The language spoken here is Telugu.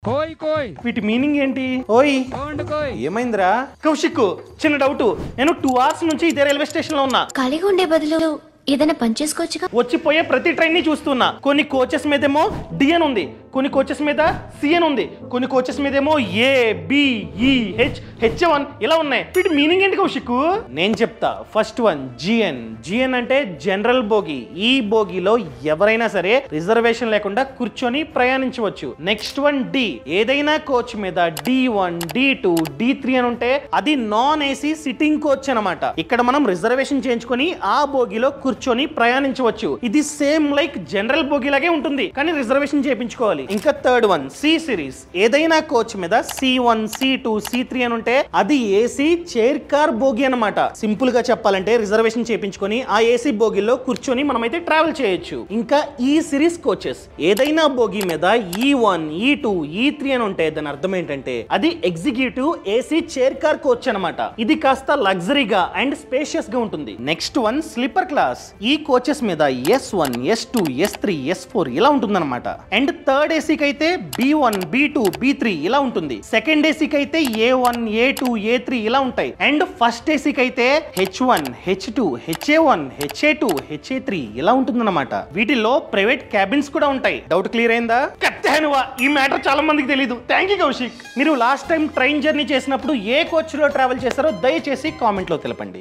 కోయ్ కోయ్ వీటి మీనింగ్ ఏంటి? ఓయ్ కోయ్ ఏమైందిరా? కౌశిక్, చిన్న డౌట్. నేను 2 hours నుంచి ఇదే రైల్వే స్టేషన్ లో ఉన్నా. ఖాళీగా ఉండే బదులు ఏదైనా పని చేసుకోవచ్చుగా. వచ్చిపోయే ప్రతి ట్రైన్ ని చూస్తున్నా. కొన్ని కోచెస్ మీదేమో డి అని ఉంది, కొన్ని కోచెస్ మీద సి అని ఉంది, కొన్ని కోచెస్ మీదేమో ఏ బి ఈ హెచ్1 ఇలా ఉన్నాయి. వీటి మీనింగ్ ఏంటి కౌశిక్? నేను చెప్తా. ఫస్ట్ వన్ జిఎన్ అంటే జనరల్ బోగి. ఈ బోగిలో ఎవరైనా సరే రిజర్వేషన్ లేకుండా కూర్చొని ప్రయాణించవచ్చు. నెక్స్ట్ వన్ డి, ఏదైనా కోచ్ మీద D1 D2 D3 అని ఉంటే అది నాన్ ఏసీ సిట్టింగ్ కోచ్ అనమాట. ఇక్కడ మనం రిజర్వేషన్ చేయించుకొని ఆ బోగిలో కూర్చొని ప్రయాణించవచ్చు. ఇది సేమ్ లైక్ జనరల్ బోగి లాగే ఉంటుంది, కానీ రిజర్వేషన్ చేయించుకోవాలి. ఇంకా థర్డ్ వన్ సి సిరీస్, ఏదైనా కోచ్ మీద C1 C2 C3 అని ఉంటే అది ఏసీ చైర్ కార్ బోగి అనమాట. సింపుల్ గా చెప్పాలంటే రిజర్వేషన్ చేయించుకొని ఆ ఏసీ బోగిలో కూర్చొని మనమైతే ట్రావెల్ చేయొచ్చు. ఇంకా ఈ సిరీస్ కోచెస్, ఏదైనా బోగి మీద E1 E2 E3 అని ఉంటే దాని అర్థం ఏంటంటే అది executive AC chair car coach అనమాట. ఇది కాస్త లగ్జరీగా అండ్ స్పేషియస్ గా ఉంటుంది. Next one sleeper class. ఈ కోచెస్ మీద S1 S2 S3 S4 ఇలా ఉంటుందన్నమాట. అండ్ థర్డ్ ఏసీకి అయితే B1 B2 B3 ఇలా ఉంటుంది. సెకండ్ ఏసీకి అయితే A1 A2 A3 ఇలా ఉంటాయి. అండ్ ఫస్ట్ ఏసీకి అయితే H1 H2 HA1 HA2 HA3 ఇలా ఉంటుందన్నమాట. వీటిలో ప్రైవేట్ క్యాబిన్స్ కూడా ఉంటాయి. డౌట్ క్లియర్ అయిందా? ఈ మ్యాటర్ చాలా మందికి తెలియదు. Thank you Kaushik. మీరు లాస్ట్ టైం ట్రైన్ జర్నీ చేసినప్పుడు ఏ కోచ్ లో ట్రావెల్ చేశారో దయచేసి కామెంట్ లో తెలపండి.